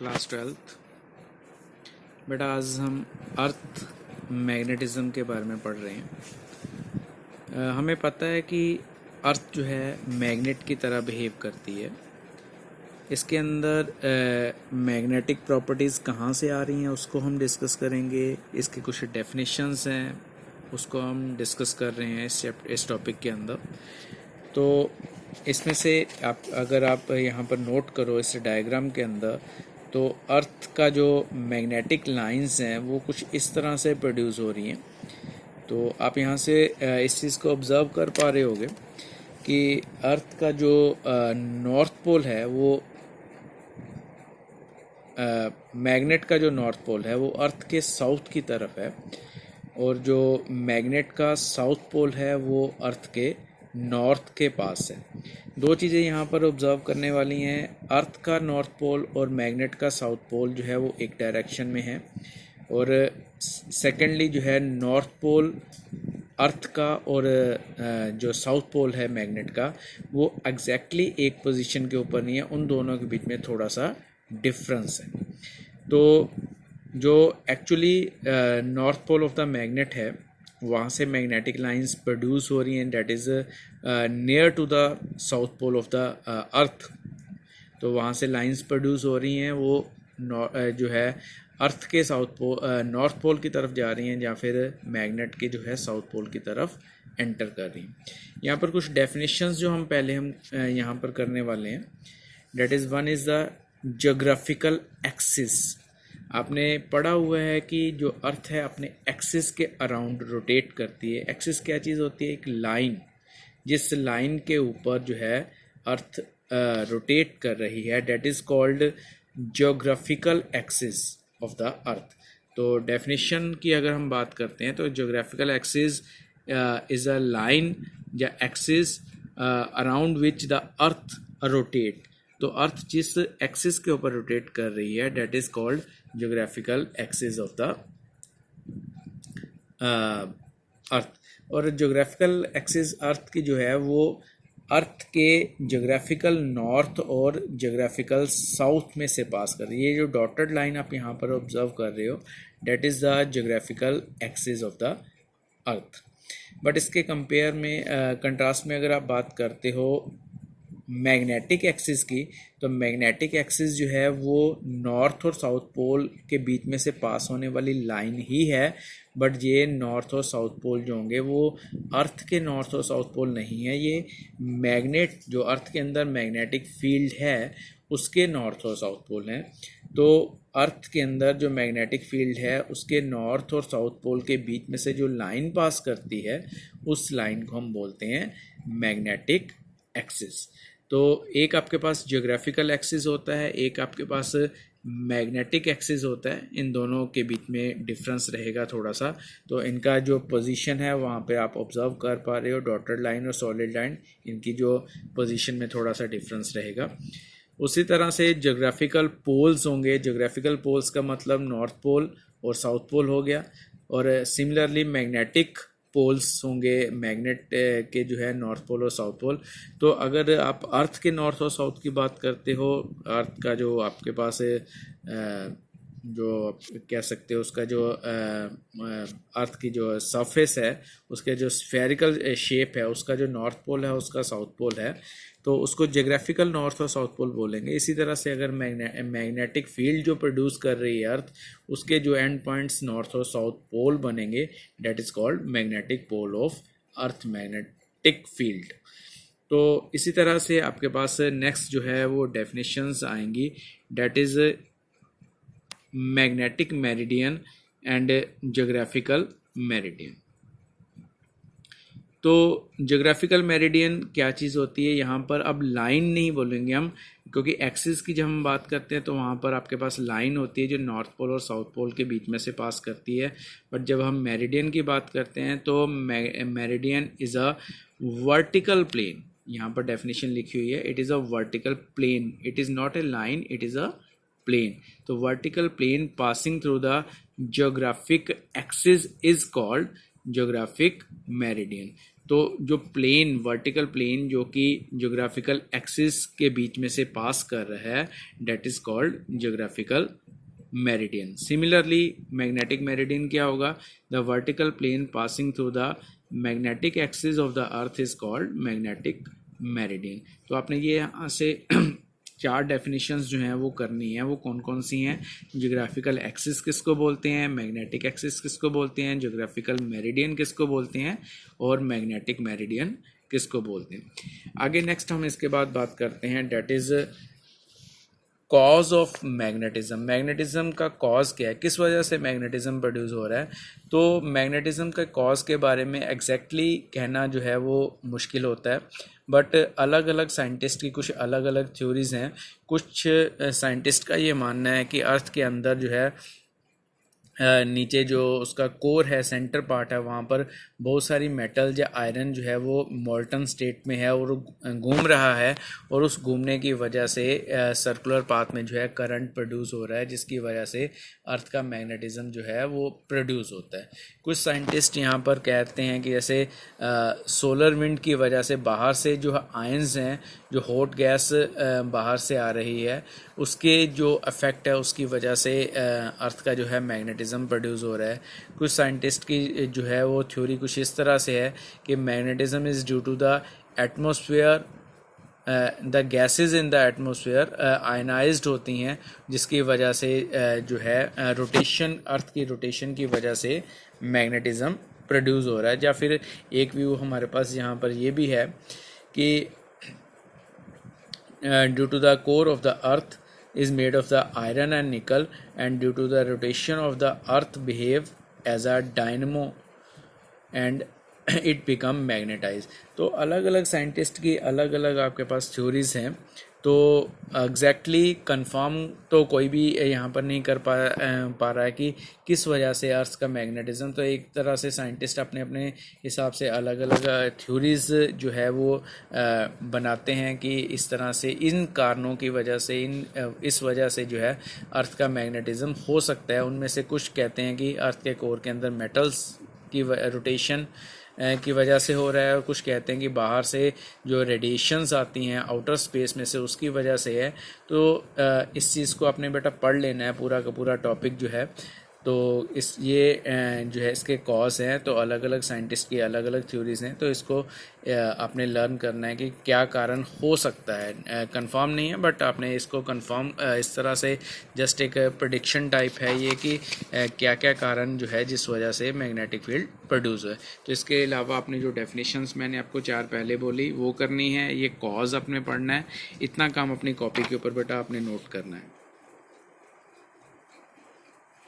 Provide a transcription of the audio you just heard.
Class 12th। बेटा आज हम अर्थ मैग्नेटिज्म के बारे में पढ़ रहे हैं। हमें पता है कि अर्थ जो है मैग्नेट की तरह बिहेव करती है। इसके अंदर मैग्नेटिक प्रॉपर्टीज़ कहाँ से आ रही हैं उसको हम डिस्कस करेंगे। इसके कुछ डेफिनेशंस हैं उसको हम डिस्कस कर रहे हैं इस टॉपिक के अंदर। तो इसमें से अगर आप यहाँ पर नोट करो इस डायग्राम के अंदर, तो अर्थ का जो मैग्नेटिक लाइंस हैं वो कुछ इस तरह से प्रोड्यूस हो रही हैं। तो आप यहाँ से इस चीज़ को ऑब्ज़र्व कर पा रहे होगे कि अर्थ का जो नॉर्थ पोल है वो मैग्नेट का जो नॉर्थ पोल है वो अर्थ के साउथ की तरफ है, और जो मैग्नेट का साउथ पोल है वो अर्थ के नॉर्थ के पास है। दो चीज़ें यहाँ पर ऑब्ज़र्व करने वाली हैं। अर्थ का नॉर्थ पोल और मैग्नेट का साउथ पोल जो है वो एक डायरेक्शन में है, और सेकेंडली जो है नॉर्थ पोल अर्थ का और जो साउथ पोल है मैग्नेट का वो एग्जैक्टली एक पोजीशन के ऊपर नहीं है। उन दोनों के बीच में थोड़ा सा डिफरेंस है। तो जो actually north pole of the magnet है वहाँ से मैग्नेटिक लाइंस प्रोड्यूस हो रही हैं, that is near to the south pole of the earth. तो वहाँ से लाइंस प्रोड्यूस हो रही हैं, वो जो है अर्थ के साउथ पोल नॉर्थ पोल की तरफ जा रही हैं, या फिर मैग्नेट के जो है साउथ पोल की तरफ एंटर कर रही हैं। यहाँ पर कुछ डेफिनेशंस जो हम यहाँ पर करने वाले हैं, that is one is the geographical axis. आपने पढ़ा हुआ है कि जो अर्थ है अपने एक्सिस के अराउंड रोटेट करती है। एक्सिस क्या चीज़ होती है? एक लाइन, जिस लाइन के ऊपर जो है अर्थ रोटेट कर रही है, that is called geographical axis of the earth. तो डेफिनेशन की अगर हम बात करते हैं तो geographical axis is a line या axis around which the earth rotate. तो अर्थ जिस एक्सिस के ऊपर रोटेट कर रही है that is called geographical axis of the अर्थ। और ज्योग्राफिकल एक्सिस अर्थ की जो है वो अर्थ के ज्योग्राफिकल नॉर्थ और ज्योग्राफिकल साउथ में से पास कर रही है। ये जो डॉटेड लाइन आप यहाँ पर ऑब्जर्व कर रहे हो that is the geographical axis of the earth. But इसके कंपेयर में कंट्रास्ट में अगर आप बात करते हो मैग्नेटिक एक्सिस की, तो मैग्नेटिक एक्सिस जो है वो नॉर्थ और साउथ पोल के बीच में से पास होने वाली लाइन ही है। बट ये नॉर्थ और साउथ पोल जो होंगे वो अर्थ के नॉर्थ और साउथ पोल नहीं है, ये मैग्नेट जो अर्थ के अंदर मैग्नेटिक फील्ड है उसके नॉर्थ और साउथ पोल हैं। तो अर्थ के अंदर जो मैग्नेटिक फील्ड है उसके नॉर्थ और साउथ पोल के बीच में से जो लाइन पास करती है उस लाइन को हम बोलते हैं मैग्नेटिक एक्सिस। तो एक आपके पास ज्योग्राफिकल एक्सिस होता है, एक आपके पास मैग्नेटिक एक्सिस होता है। इन दोनों के बीच में डिफरेंस रहेगा थोड़ा सा। तो इनका जो पोजीशन है वहाँ पे आप ऑब्जर्व कर पा रहे हो, डॉटेड लाइन और सॉलिड लाइन, इनकी जो पोजीशन में थोड़ा सा डिफरेंस रहेगा। उसी तरह से ज्योग्राफिकल पोल्स होंगे। ज्योग्राफिकल पोल्स का मतलब नॉर्थ पोल और साउथ पोल हो गया, और सिमिलरली मैग्नेटिक पोल्स होंगे, मैग्नेट के जो है नॉर्थ पोल और साउथ पोल। तो अगर आप अर्थ के नॉर्थ और साउथ की बात करते हो, अर्थ का जो आपके पास जो कह सकते हो उसका जो अर्थ की जो सरफेस है उसके जो स्फेरिकल शेप है, उसका जो नॉर्थ पोल है उसका साउथ पोल है, तो उसको ज्योग्राफिकल नॉर्थ और साउथ पोल बोलेंगे। इसी तरह से अगर मैग्नेटिक फील्ड जो प्रोड्यूस कर रही है अर्थ, उसके जो एंड पॉइंट्स नॉर्थ और साउथ पोल बनेंगे, that is called magnetic pole of earth, magnetic field. तो इसी तरह से आपके पास नेक्स्ट जो है वो डेफिनेशंस आएंगी, that is magnetic meridian and geographical meridian. तो ज्योग्राफिकल मेरिडियन क्या चीज़ होती है? यहाँ पर अब लाइन नहीं बोलेंगे हम, क्योंकि एक्सिस की जब हम बात करते हैं तो वहाँ पर आपके पास लाइन होती है जो नॉर्थ पोल और साउथ पोल के बीच में से पास करती है। बट जब हम मेरिडियन की बात करते हैं तो meridian is a vertical plane. यहाँ पर डेफिनेशन लिखी हुई है, it is a vertical plane, it is not a line, it is a plane. तो vertical plane passing through the geographic axis is called geographic meridian. तो जो plane, vertical plane जो कि ज्योग्राफिकल एक्सिस के बीच में से पास कर रहा है, that is called geographical meridian. Similarly magnetic meridian क्या होगा? The vertical plane passing through the magnetic axis of the earth is called magnetic meridian. तो आपने ये यहाँ से चार डेफिनेशंस जो हैं वो करनी है। वो कौन कौन सी हैं? ज्योग्राफिकल एक्सिस किसको बोलते हैं, मैग्नेटिक एक्सिस किसको बोलते हैं, ज्योग्राफिकल मेरिडियन किसको बोलते हैं, और मैग्नेटिक मेरिडियन किसको बोलते हैं। आगे नेक्स्ट हम इसके बाद बात करते हैं, that is cause of magnetism. Magnetism का कॉज क्या है, किस वजह से मैग्नेटिज्म प्रोड्यूस हो रहा है? तो मैग्नेटिज्म के कॉज के बारे में एग्जैक्टली कहना जो है वो मुश्किल होता है, बट अलग अलग साइंटिस्ट की कुछ अलग अलग थ्योरीज हैं। कुछ साइंटिस्ट का ये मानना है कि अर्थ के अंदर जो है नीचे जो उसका कोर है, सेंटर पार्ट है, वहाँ पर बहुत सारी मेटल या आयरन जो है वो मोल्टन स्टेट में है और घूम रहा है, और उस घूमने की वजह से सर्कुलर पाथ में जो है करंट प्रोड्यूस हो रहा है, जिसकी वजह से अर्थ का मैग्नेटिज्म जो है वो प्रोड्यूस होता है। कुछ साइंटिस्ट यहाँ पर कहते हैं कि जैसे सोलर विंड की वजह से बाहर से जो आयंस हैं, जो हॉट गैस बाहर से आ रही है, उसके जो इफेक्ट है उसकी वजह से अर्थ का जो है मैग्नेटिज्म प्रोड्यूस हो रहा है। कुछ साइंटिस्ट की जो है वो थ्योरी कुछ इस तरह से है कि magnetism is due to the atmosphere, the gases in the atmosphere ionized होती हैं, जिसकी वजह से जो है रोटेशन, अर्थ की रोटेशन की वजह से मैग्नेटिज्म प्रोड्यूस हो रहा है। या फिर एक व्यू हमारे पास यहाँ पर ये भी है कि due to the core of the earth is made of the iron and nickel, and due to the rotation of the earth behave as a dynamo and it become magnetized। तो अलग अलग साइंटिस्ट की अलग अलग आपके पास theories हैं। तो exactly confirm तो कोई भी यहाँ पर नहीं कर पा रहा है कि किस वजह से अर्थ का मैग्नेटिज्म। तो एक तरह से साइंटिस्ट अपने अपने हिसाब से अलग अलग थ्योरीज जो है वो बनाते हैं कि इस तरह से, इन कारणों की वजह से, इस वजह से जो है अर्थ का मैग्नेटिज्म हो सकता है। उनमें से कुछ कहते हैं कि अर्थ के कोर के अंदर मेटल्स की रोटेशन की वजह से हो रहा है, और कुछ कहते हैं कि बाहर से जो रेडिएशंस आती हैं आउटर स्पेस में से, उसकी वजह से है। तो इस चीज़ को आपने बेटा पढ़ लेना है, पूरा का पूरा टॉपिक जो है। तो ये जो है इसके कॉज हैं। तो अलग अलग साइंटिस्ट की अलग अलग थ्योरीज हैं, तो इसको आपने लर्न करना है कि क्या कारण हो सकता है। कंफर्म नहीं है, बट आपने इसको कंफर्म इस तरह से जस्ट एक प्रेडिक्शन टाइप है ये कि क्या क्या कारण जो है जिस वजह से मैग्नेटिक फील्ड प्रोड्यूस है। तो इसके अलावा आपने जो डेफिनेशंस मैंने आपको चार पहले बोली वो करनी है, ये कॉज आपने पढ़ना है। इतना काम अपनी कॉपी के ऊपर बेटा आपने नोट करना है।